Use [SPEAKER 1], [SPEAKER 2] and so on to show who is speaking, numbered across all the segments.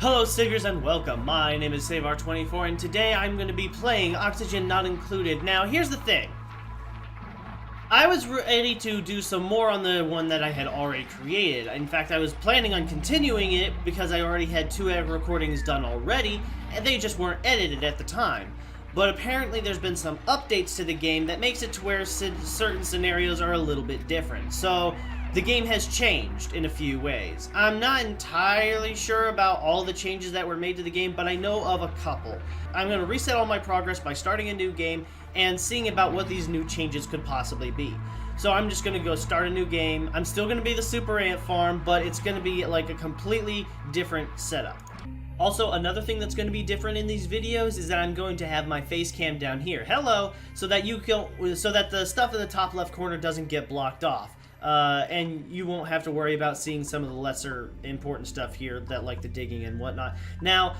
[SPEAKER 1] Hello Siggers and welcome, my name is Savar24 and today I'm going to be playing Oxygen Not Included. Now here's the thing, I was ready to do some more on the one that I had already created. In fact, I was planning on continuing it because I already had two recordings done already and they just weren't edited at the time. But apparently there's been some updates to the game that makes it to where certain scenarios are a little bit different. So the game has changed in a few ways. I'm not entirely sure about all the changes that were made to the game, but I know of a couple. I'm going to reset all my progress by starting a new game and seeing about what these new changes could possibly be. So I'm just going to go start a new game. I'm still going to be the Super Antfarm, but it's going to be like a completely different setup. Also, another thing that's going to be different in these videos is that I'm going to have my face cam down here. Hello! So that the stuff in the top left corner doesn't get blocked off. And you won't have to worry about seeing some of the lesser important stuff here, that like the digging and whatnot. Now,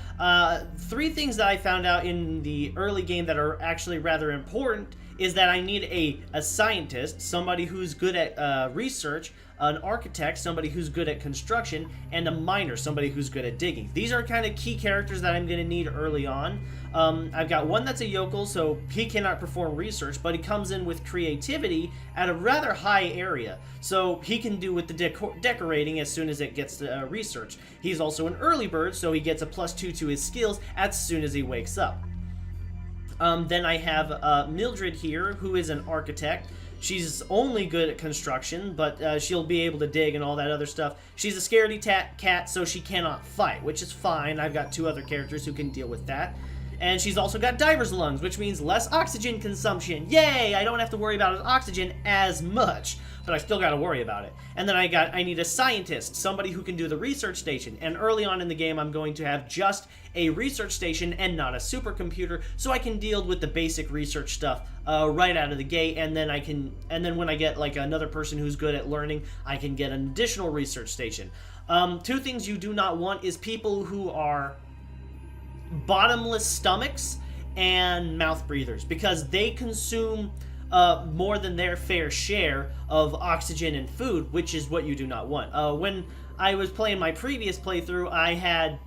[SPEAKER 1] three things that I found out in the early game that are actually rather important is that I need a scientist, somebody who's good at research, an architect, somebody who's good at construction, and a miner, somebody who's good at digging. These are kind of key characters that I'm going to need early on. I've got one that's a yokel, so he cannot perform research, but he comes in with creativity at a rather high area, so he can do with the decorating as soon as it gets to research. He's also an early bird, so he gets a +2 to his skills as soon as he wakes up. Then I have Mildred here, who is an architect. She's only good at construction, but she'll be able to dig and all that other stuff. She's a scaredy cat, so she cannot fight, which is fine. I've got two other characters who can deal with that. And she's also got diver's lungs, which means less oxygen consumption. Yay! I don't have to worry about oxygen as much, but I still got to worry about it. And then I need a scientist, somebody who can do the research station. And early on in the game, I'm going to have just a research station and not a supercomputer, so I can deal with the basic research stuff right out of the gate. And then when I get like another person who's good at learning, I can get an additional research station. Two things you do not want is people who are bottomless stomachs and mouth breathers, because they consume more than their fair share of oxygen and food, which is what you do not want. When I was playing my previous playthrough, I had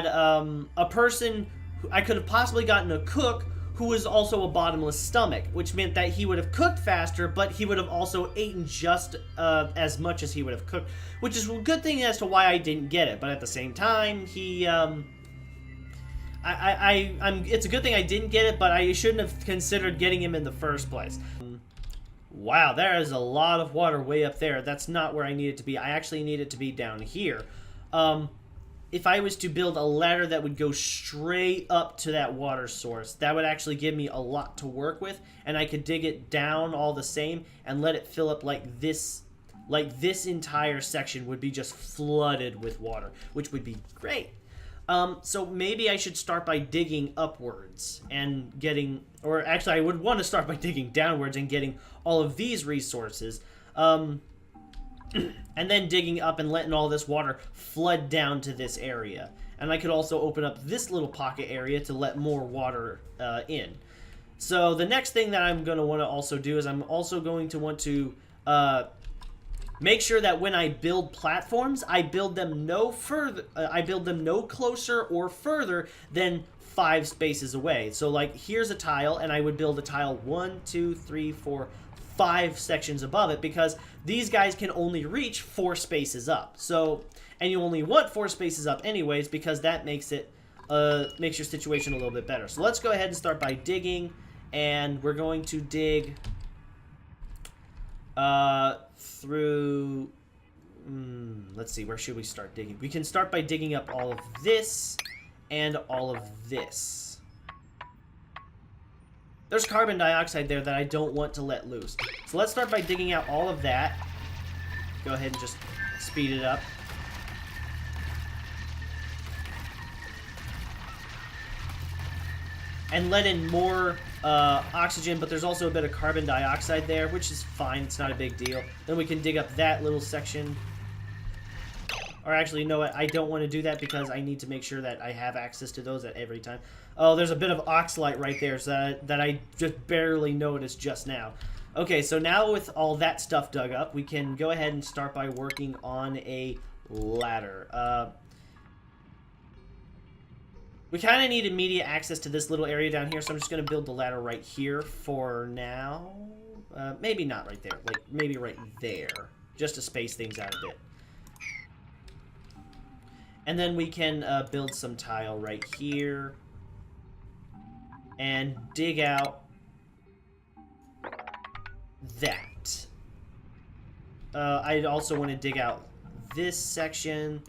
[SPEAKER 1] a person who I could have possibly gotten a cook who was also a bottomless stomach, which meant that he would have cooked faster, but he would have also eaten just as much as he would have cooked, which is a good thing as to why I didn't get it. But at the same time, it's a good thing I didn't get it, but I shouldn't have considered getting him in the first place. Wow, there is a lot of water way up there. That's not where I need it to be. I actually need it to be down here. If I was to build a ladder that would go straight up to that water source, that would actually give me a lot to work with, and I could dig it down all the same and let it fill up like this. Like this entire section would be just flooded with water, which would be great. So maybe I should start by digging upwards and getting, or actually I would want to start by digging downwards and getting all of these resources. And then digging up and letting all this water flood down to this area. And I could also open up this little pocket area to let more water in. So the next thing that I'm going to want to also do is I'm also going to want to make sure that when I build platforms, I build them no closer or further than 5 spaces away. So like here's a tile, and I would build a tile 1, 2, 3, 4, 5 sections above it, because these guys can only reach 4 spaces up. So, and you only want 4 spaces up anyways, because that makes it makes your situation a little bit better. So let's go ahead and start by digging, and we're going to dig through. Let's see, where should we start digging? We can start by digging up all of this and all of this. There's carbon dioxide there that I don't want to let loose. So let's start by digging out all of that. Go ahead and just speed it up. And let in more oxygen, but there's also a bit of carbon dioxide there, which is fine. It's not a big deal. Then we can dig up that little section. Or actually, you know what? I don't want to do that because I need to make sure that I have access to those at every time. Oh, there's a bit of oxalite right there so that I just barely noticed just now. Okay, so now with all that stuff dug up, we can go ahead and start by working on a ladder. We kind of need immediate access to this little area down here, so I'm just going to build the ladder right here for now. Maybe not right there. Like, maybe right there. Just to space things out a bit. And then we can build some tile right here. And dig out that. I also want to dig out this section.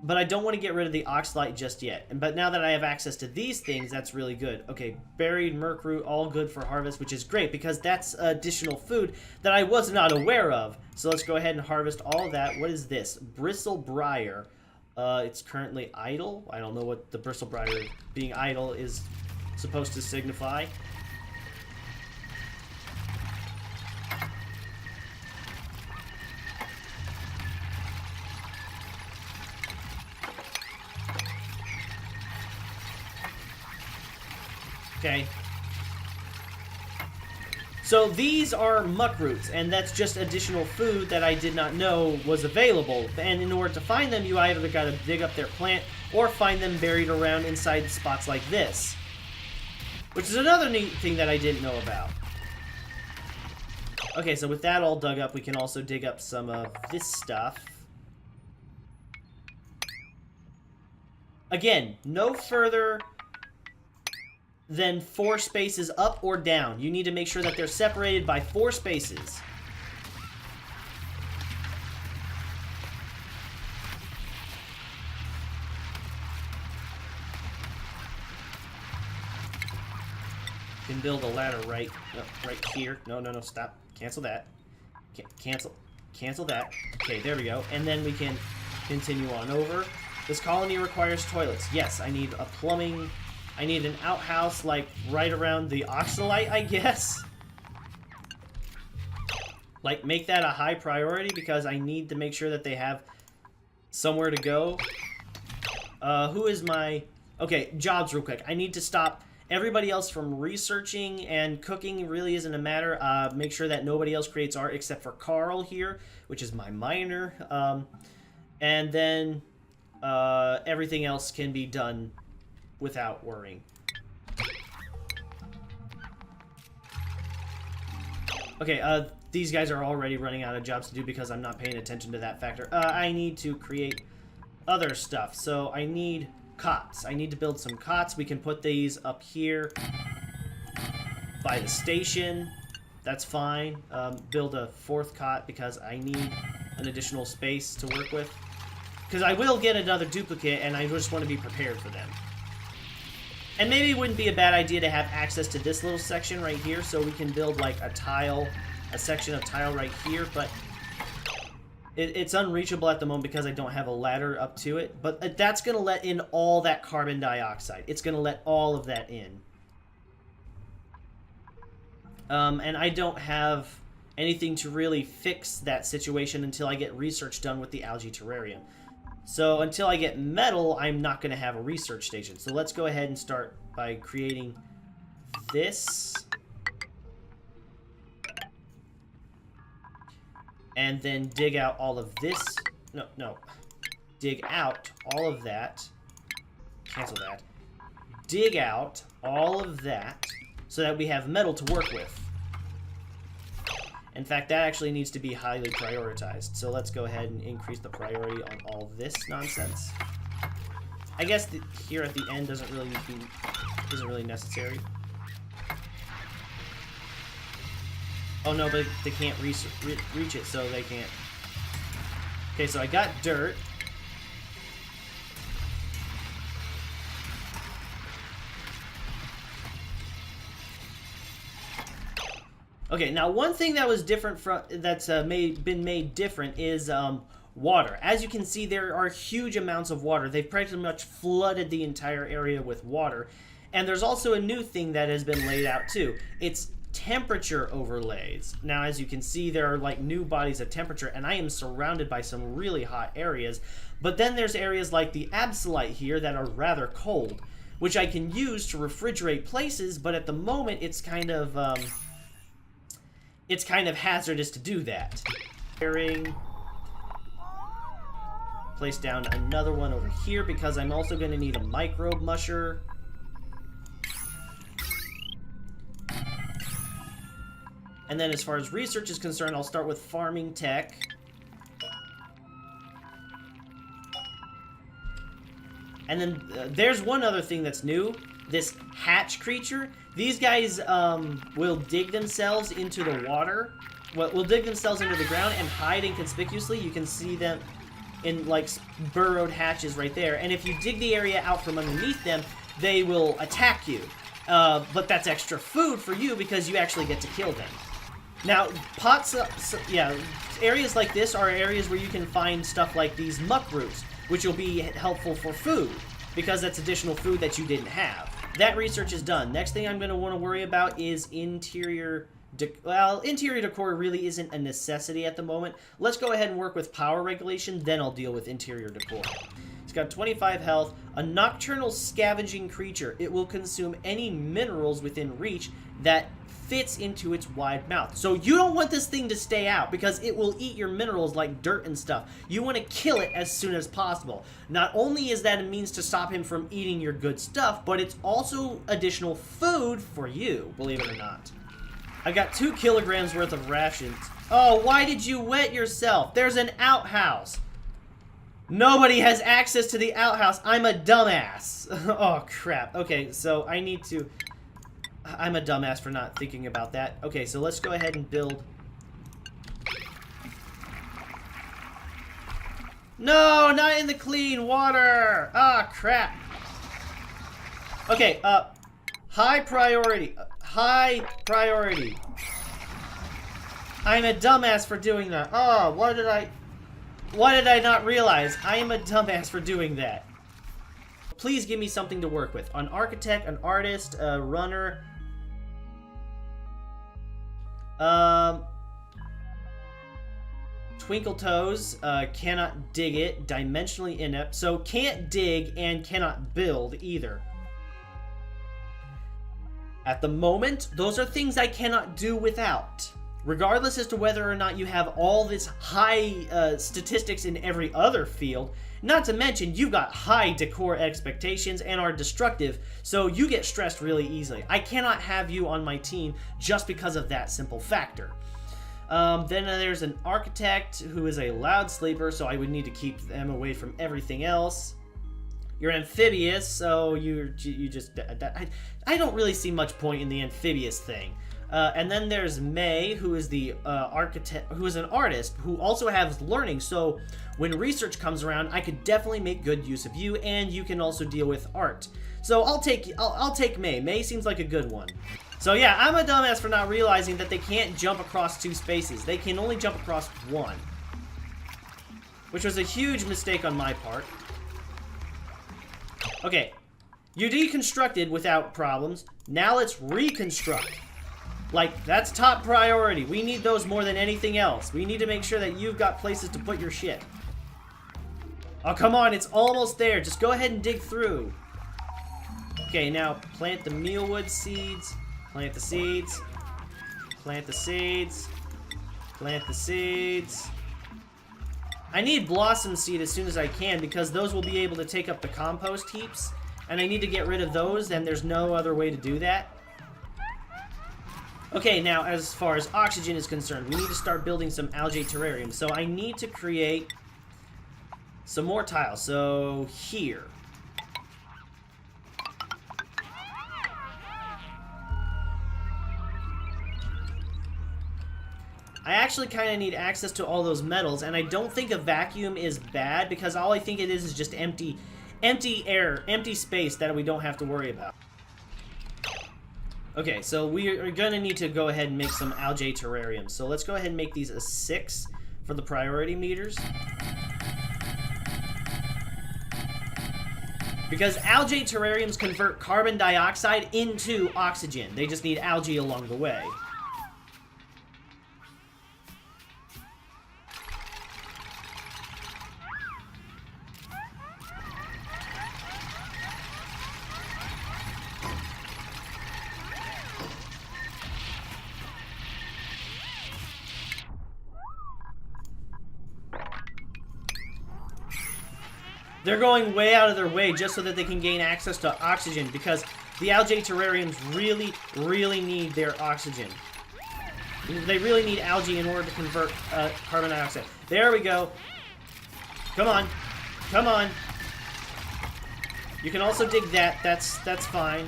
[SPEAKER 1] But I don't want to get rid of the oxalite just yet. But now that I have access to these things, that's really good. Okay, buried merc root, all good for harvest, which is great because that's additional food that I was not aware of. So let's go ahead and harvest all of that. What is this? Bristle briar. It's currently idle. I don't know what the bristle briar being idle is supposed to signify. Okay. So these are muck roots, and that's just additional food that I did not know was available. And in order to find them, you either gotta dig up their plant or find them buried around inside spots like this. Which is another neat thing that I didn't know about. Okay, so with that all dug up, we can also dig up some of this stuff. Again, no further than 4 spaces up or down. You need to make sure that they're separated by 4 spaces. You can build a ladder right here. No, stop. Cancel that. Cancel that. Okay, there we go. And then we can continue on over. This colony requires toilets. Yes, I need a plumbing... I need an outhouse, like, right around the oxalite, I guess. Like, make that a high priority, because I need to make sure that they have somewhere to go. Who is my... Okay, jobs real quick. I need to stop everybody else from researching, and cooking really isn't a matter. Make sure that nobody else creates art except for Carl here, which is my miner. And then everything else can be done without worrying. Okay, these guys are already running out of jobs to do because I'm not paying attention to that factor. I need to create other stuff. So I need cots. I need to build some cots. We can put these up here by the station. That's fine. Build a 4th cot because I need an additional space to work with. Because I will get another duplicate and I just want to be prepared for them. And maybe it wouldn't be a bad idea to have access to this little section right here, so we can build like a section of tile right here, but it's unreachable at the moment because I don't have a ladder up to it. But that's going to let in all that carbon dioxide. It's going to let all of that in. And I don't have anything to really fix that situation until I get research done with the algae terrarium. So until I get metal, I'm not going to have a research station. So let's go ahead and start by creating this. And then dig out all of this. No. Dig out all of that. Cancel that. Dig out all of that so that we have metal to work with. In fact, that actually needs to be highly prioritized. So let's go ahead and increase the priority on all this nonsense. I guess here at the end isn't really necessary. Oh no, but they can't reach it, so they can't. Okay, so I got dirt. Okay, now one thing that was different that's been made different is water. As you can see, there are huge amounts of water. They've pretty much flooded the entire area with water. And there's also a new thing that has been laid out too. It's temperature overlays. Now, as you can see, there are like new bodies of temperature, and I am surrounded by some really hot areas. But then there's areas like the absolite here that are rather cold, which I can use to refrigerate places, but at the moment it's kind of hazardous to do that. place down another one over here because I'm also going to need a microbe musher. And then as far as research is concerned, I'll start with farming tech. And then there's one other thing that's new. This hatch creature. These guys will dig themselves into the water. Will dig themselves into the ground and hide inconspicuously. You can see them in like burrowed hatches right there. And if you dig the area out from underneath them, they will attack you. But that's extra food for you because you actually get to kill them. Now, areas like this are areas where you can find stuff like these muck roots, which will be helpful for food, because that's additional food that you didn't have. That research is done. Next thing I'm going to want to worry about is interior decor really isn't a necessity at the moment. Let's go ahead and work with power regulation, then I'll deal with interior decor. It's got 25 health, a nocturnal scavenging creature. It will consume any minerals within reach that fits into its wide mouth. So you don't want this thing to stay out because it will eat your minerals like dirt and stuff. You want to kill it as soon as possible. Not only is that a means to stop him from eating your good stuff, but it's also additional food for you, believe it or not. I got 2 kilograms worth of rations. Oh, why did you wet yourself? There's an outhouse. Nobody has access to the outhouse. I'm a dumbass. Oh, crap. Okay, so I need to... I'm a dumbass for not thinking about that. Okay, so let's go ahead and build... No, not in the clean water! Ah, crap. Okay, high priority. High priority. I'm a dumbass for doing that. Oh, why did I not realize? I am a dumbass for doing that. Please give me something to work with. An architect, an artist, a runner. Twinkle Toes, cannot dig it, dimensionally inept, so can't dig and cannot build either. At the moment, those are things I cannot do without. Regardless as to whether or not you have all this high statistics in every other field, not to mention you've got high decor expectations and are destructive, so you get stressed really easily. I cannot have you on my team just because of that simple factor. Then there's an architect who is a loud sleeper, so I would need to keep them away from everything else. You're amphibious, so you just... I don't really see much point in the amphibious thing. And then there's May, who is the architect, who is an artist, who also has learning. So when research comes around, I could definitely make good use of you, and you can also deal with art. So I'll take May. May seems like a good one. So yeah, I'm a dumbass for not realizing that they can't jump across 2 spaces. They can only jump across 1, which was a huge mistake on my part. Okay, you deconstructed without problems. Now let's reconstruct. Like, that's top priority. We need those more than anything else. We need to make sure that you've got places to put your shit. Oh, come on, it's almost there. Just go ahead and dig through. Okay, now plant the mealwood seeds. Plant the seeds. Plant the seeds. Plant the seeds. I need blossom seed as soon as I can because those will be able to take up the compost heaps. And I need to get rid of those, and there's no other way to do that. Okay, now as far as oxygen is concerned, we need to start building some algae terrariums. So I need to create some more tiles. So here. I actually kind of need access to all those metals, and I don't think a vacuum is bad because all I think it is just empty air, empty space that we don't have to worry about. Okay, so we are going to need to go ahead and make some algae terrariums. So let's go ahead and make these a 6 for the priority meters. Because algae terrariums convert carbon dioxide into oxygen. They just need algae along the way. They're going way out of their way just so that they can gain access to oxygen, because the algae terrariums really, really need their oxygen. They really need algae in order to convert carbon dioxide. There we go. Come on. Come on. You can also dig that. That's fine.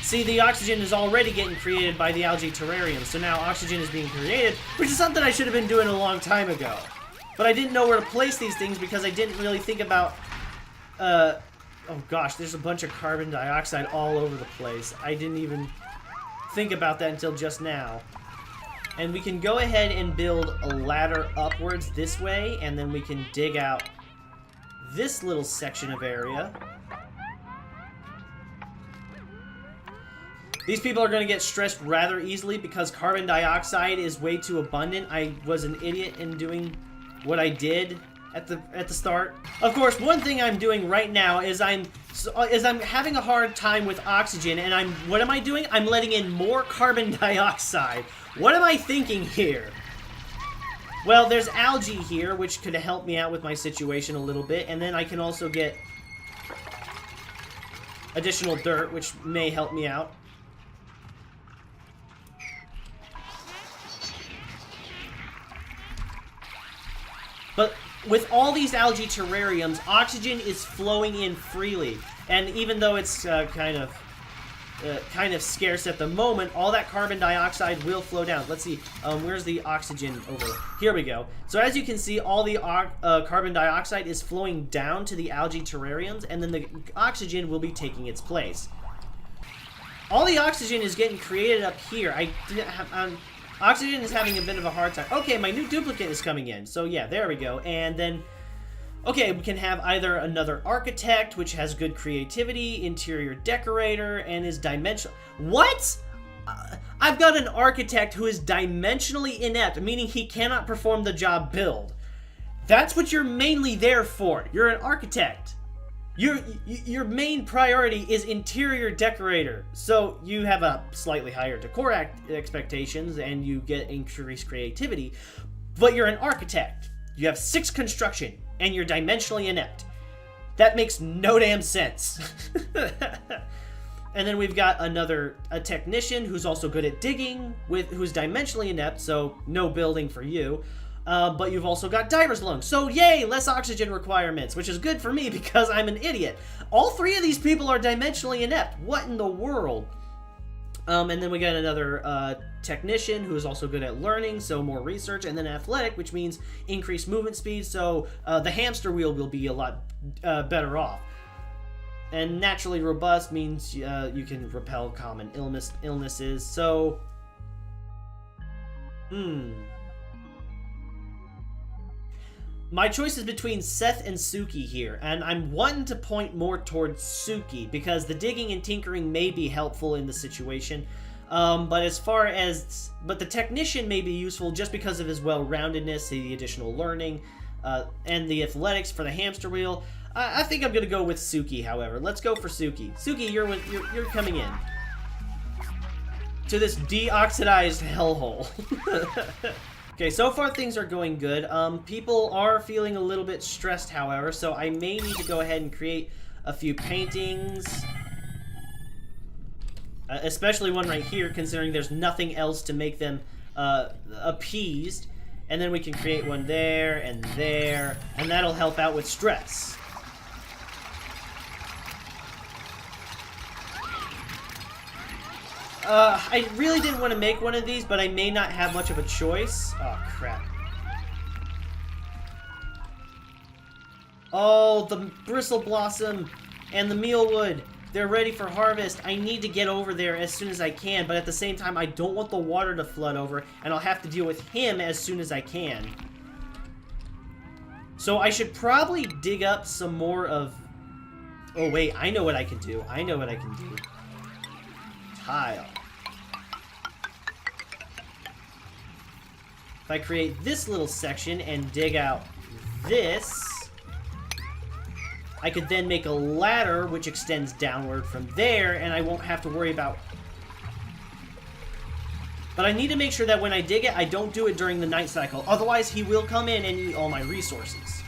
[SPEAKER 1] See, the oxygen is already getting created by the algae terrarium, so now oxygen is being created, which is something I should have been doing a long time ago. But I didn't know where to place these things because I didn't really think about, oh gosh, there's a bunch of carbon dioxide all over the place. I didn't even think about that until just now. And we can go ahead and build a ladder upwards this way, and then we can dig out this little section of area. These people are going to get stressed rather easily because carbon dioxide is way too abundant. I was an idiot in doing what I did at the start. Of course, one thing I'm doing right now is I'm having a hard time with oxygen, and what am I doing? I'm letting in more carbon dioxide. What am I thinking here? Well, there's algae here, which could help me out with my situation a little bit, and then I can also get additional dirt, which may help me out. But with all these algae terrariums, oxygen is flowing in freely, and even though it's kind of scarce at the moment, all that carbon dioxide will flow down. Let's see, where's the oxygen over? Here we go. So as you can see, all the carbon dioxide is flowing down to the algae terrariums, and then the oxygen will be taking its place. All the oxygen is getting created up here. Oxygen is having a bit of a hard time. Okay, my new duplicate is coming in. So yeah, there we go. And then, okay, we can have either another architect, which has good creativity, interior decorator, and is dimensional. What? I've got an architect who is dimensionally inept, meaning he cannot perform the job build. That's what you're mainly there for. You're an architect. Your main priority is interior decorator, so you have a slightly higher decor expectations and you get increased creativity, but you're an architect. You have 6 construction and you're dimensionally inept. That makes no damn sense. And then we've got a technician who's also good at digging, who's dimensionally inept, so no building for you. But you've also got diver's lungs. So yay, less oxygen requirements, which is good for me because I'm an idiot. All 3 of these people are dimensionally inept. What in the world? And then we got another technician who is also good at learning, so more research, and then athletic, which means increased movement speed, so the hamster wheel will be a lot better off. And naturally robust means you can repel common illnesses, so... My choice is between Seth and Suki here, and I'm wanting to point more towards Suki, because the digging and tinkering may be helpful in the situation, but the technician may be useful just because of his well-roundedness, the additional learning, and the athletics for the hamster wheel. I think I'm going to go with Suki, however. Let's go for Suki. Suki, you're coming in to this deoxidized hellhole. Okay, so far things are going good. People are feeling a little bit stressed, however, so I may need to go ahead and create a few paintings. Especially one right here, considering there's nothing else to make them appeased. And then we can create one there, and that'll help out with stress. I really didn't want to make one of these, but I may not have much of a choice. Oh, crap. Oh, the bristle blossom and the mealwood. They're ready for harvest. I need to get over there as soon as I can, but at the same time, I don't want the water to flood over, and I'll have to deal with him as soon as I can. So I should probably dig up some more of... Oh, wait, I know what I can do. Tile. If I create this little section and dig out this, I could then make a ladder which extends downward from there, and I won't have to worry about... But I need to make sure that when I dig it, I don't do it during the night cycle. Otherwise, he will come in and eat all my resources.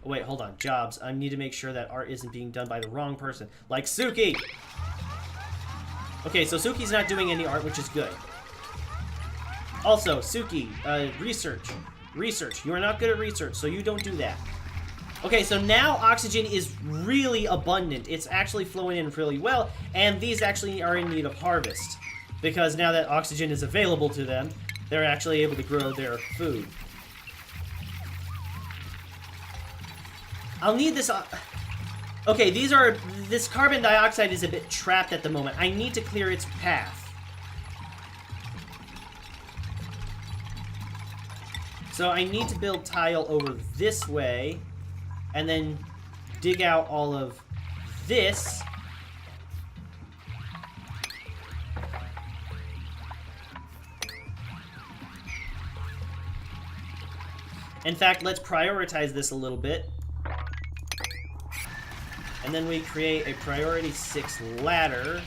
[SPEAKER 1] Oh, wait, hold on. Jobs. I need to make sure that art isn't being done by the wrong person. Like Suki! Okay, so Suki's not doing any art, which is good. Also, Suki, research. Research. You are not good at research, so you don't do that. Okay, so now oxygen is really abundant. It's actually flowing in really well, and these actually are in need of harvest. Because now that oxygen is available to them, they're actually able to grow their food. I'll need this... Okay, this carbon dioxide is a bit trapped at the moment. I need to clear its path. So I need to build tile over this way, and then dig out all of this. In fact, let's prioritize this a little bit. And then we create a priority 6 ladder.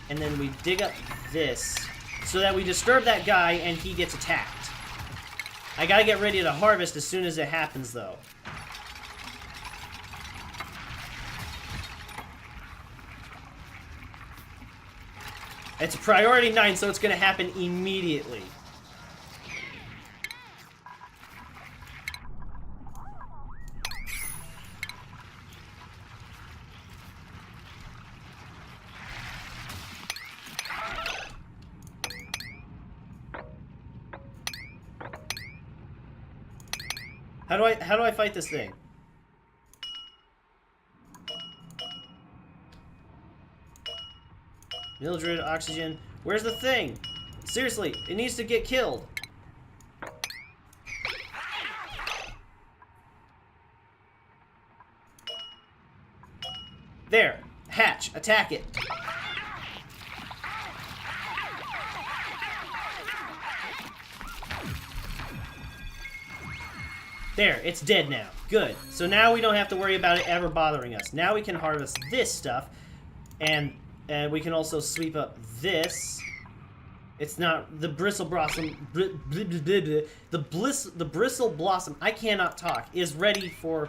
[SPEAKER 1] And then we dig up this so that we disturb that guy and he gets attacked. I gotta get ready to harvest as soon as it happens, though. It's a priority 9, so it's gonna happen immediately. How do I fight this thing? Mildred, oxygen. Where's the thing? Seriously, it needs to get killed. There. Hatch. Attack it. There, it's dead now. Good. So now we don't have to worry about it ever bothering us. Now we can harvest this stuff, and we can also sweep up this. It's not the bristle blossom. The bristle blossom. I cannot talk. Is ready for.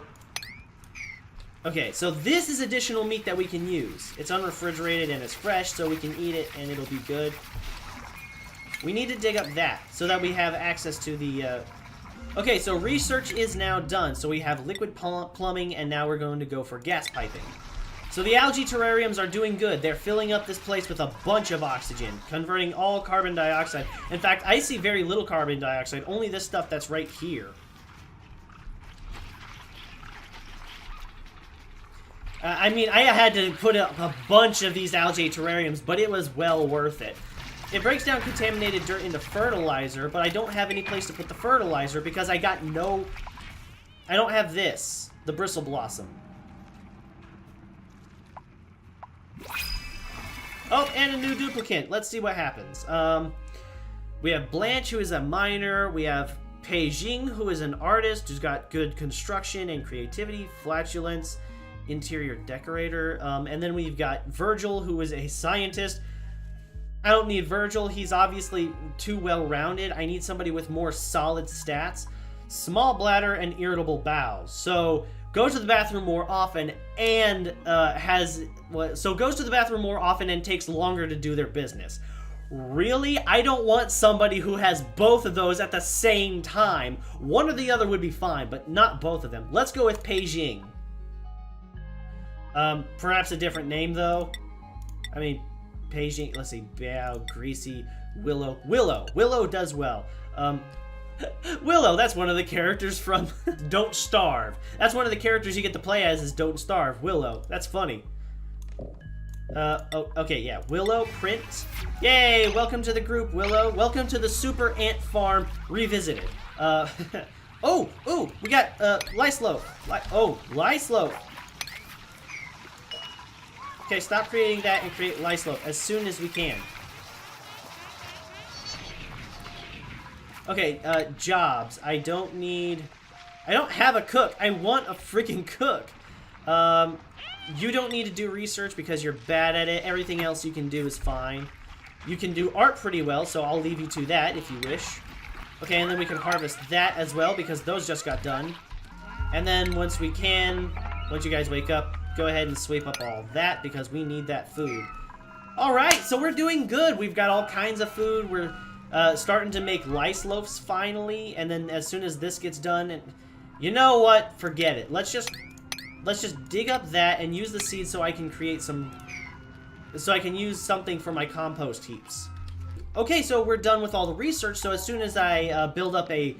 [SPEAKER 1] Okay, so this is additional meat that we can use. It's unrefrigerated and it's fresh, so we can eat it and it'll be good. We need to dig up that so that we have access to the. Okay, so research is now done. So we have liquid plumbing, and now we're going to go for gas piping. So the algae terrariums are doing good. They're filling up this place with a bunch of oxygen, converting all carbon dioxide. In fact, I see very little carbon dioxide, only this stuff that's right here. I mean, I had to put up a bunch of these algae terrariums, but it was well worth it. It breaks down contaminated dirt into fertilizer, but I don't have any place to put the fertilizer because I got no... I don't have this, the bristle blossom. Oh, and a new duplicant. Let's see what happens. We have Blanche, who is a miner. We have Pei Jing, who is an artist, who's got good construction and creativity, flatulence, interior decorator. And then we've got Virgil, who is a scientist. I don't need Virgil. He's obviously too well-rounded. I need somebody with more solid stats. Small bladder and irritable bowels. So goes to the bathroom more often and goes to the bathroom more often and takes longer to do their business. Really? I don't want somebody who has both of those at the same time. One or the other would be fine, but not both of them. Let's go with Pei Jing. Perhaps a different name, though. I mean... Pei Jing, let's see, Bao, Greasy, Willow. Willow does well. Willow, that's one of the characters from Don't Starve. That's one of the characters you get to play as is Don't Starve. Willow, that's funny. Okay, yeah, Willow, print. Yay, welcome to the group, Willow. Welcome to the Super Antfarm Revisited. We got, Lyslow. Lyslow. Okay, stop creating that and create Lyslow as soon as we can. Okay, jobs. I don't have a cook. I want a freaking cook. You don't need to do research because you're bad at it. Everything else you can do is fine. You can do art pretty well, so I'll leave you to that if you wish. Okay, and then we can harvest that as well, because those just got done. And then once you guys wake up, go ahead and sweep up all that, because we need that food. Alright, so we're doing good. We've got all kinds of food. We're starting to make lice loaves finally, and then as soon as this gets done, and you know what? Forget it. Let's just dig up that and use the seeds so I can create so I can use something for my compost heaps. Okay, so we're done with all the research, so as soon as I build up a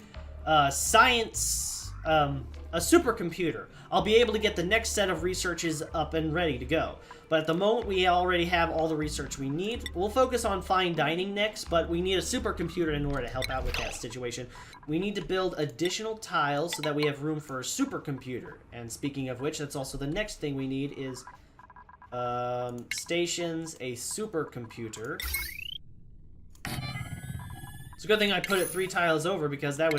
[SPEAKER 1] supercomputer, I'll be able to get the next set of researches up and ready to go. But at the moment, we already have all the research we need. We'll focus on fine dining next, but we need a supercomputer in order to help out with that situation. We need to build additional tiles so that we have room for a supercomputer. And speaking of which, that's also the next thing we need is stations, a supercomputer. It's a good thing I put it 3 tiles over, because that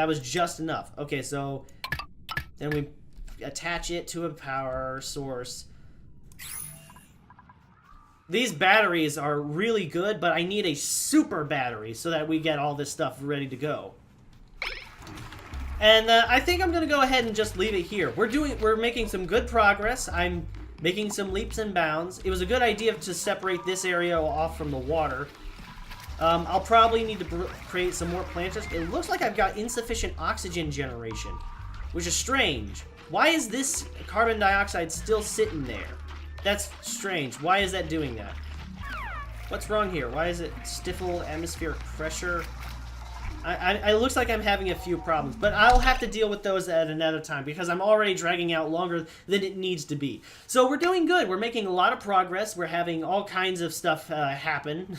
[SPEAKER 1] was just enough. Okay, so then we attach it to a power source. These batteries are really good, but I need a super battery so that we get all this stuff ready to go. And I think I'm gonna go ahead and just leave it here. We're making some good progress. I'm making some leaps and bounds. It was a good idea to separate this area off from the water. I'll probably need to create some more planters. It looks like I've got insufficient oxygen generation, which is strange. Why is this carbon dioxide still sitting there? That's strange. Why is that doing that? What's wrong here? Why is it stifle atmospheric pressure? It looks like I'm having a few problems, but I'll have to deal with those at another time, because I'm already dragging out longer than it needs to be. So we're doing good. We're making a lot of progress. We're having all kinds of stuff happen.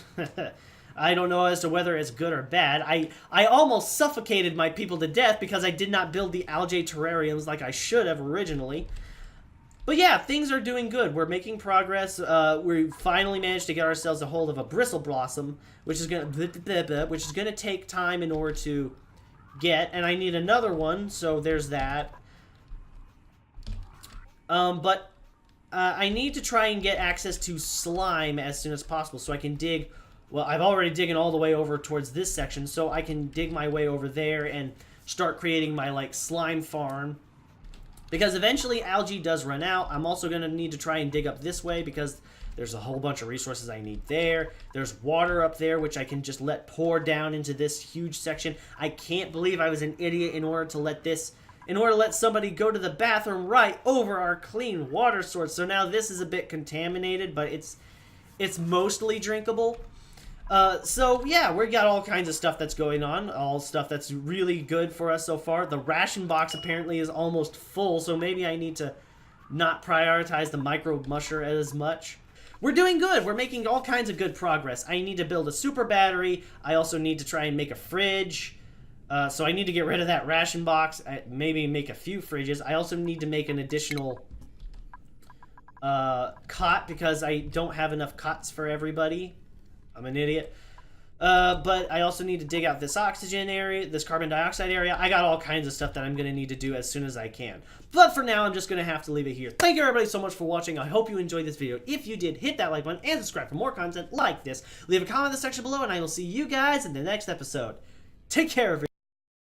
[SPEAKER 1] I don't know as to whether it's good or bad. I almost suffocated my people to death because I did not build the algae terrariums like I should have originally. But yeah, things are doing good. We're making progress. We finally managed to get ourselves a hold of a bristle blossom, which is gonna take time in order to get, and I need another one, so there's that. But I need to try and get access to slime as soon as possible, so I can dig. Well, I've already digging all the way over towards this section, so I can dig my way over there and start creating my, like, slime farm. Because eventually algae does run out. I'm also going to need to try and dig up this way, because there's a whole bunch of resources I need there. There's water up there, which I can just let pour down into this huge section. I can't believe I was an idiot in order to let somebody go to the bathroom right over our clean water source. So now this is a bit contaminated, but it's mostly drinkable. So yeah, we got all kinds of stuff that's going on, all stuff that's really good for us so far. The ration box apparently is almost full, so maybe I need to not prioritize the micro musher as much. We're doing good. We're making all kinds of good progress. I need to build a super battery. I also need to try and make a fridge. So I need to get rid of that ration box. Maybe make a few fridges. I also need to make an additional cot, because I don't have enough cots for everybody. I'm an idiot. But I also need to dig out this oxygen area, this carbon dioxide area. I got all kinds of stuff that I'm going to need to do as soon as I can. But for now, I'm just going to have to leave it here. Thank you everybody so much for watching. I hope you enjoyed this video. If you did, hit that like button and subscribe for more content like this. Leave a comment in the section below, and I will see you guys in the next episode. Take care, everybody.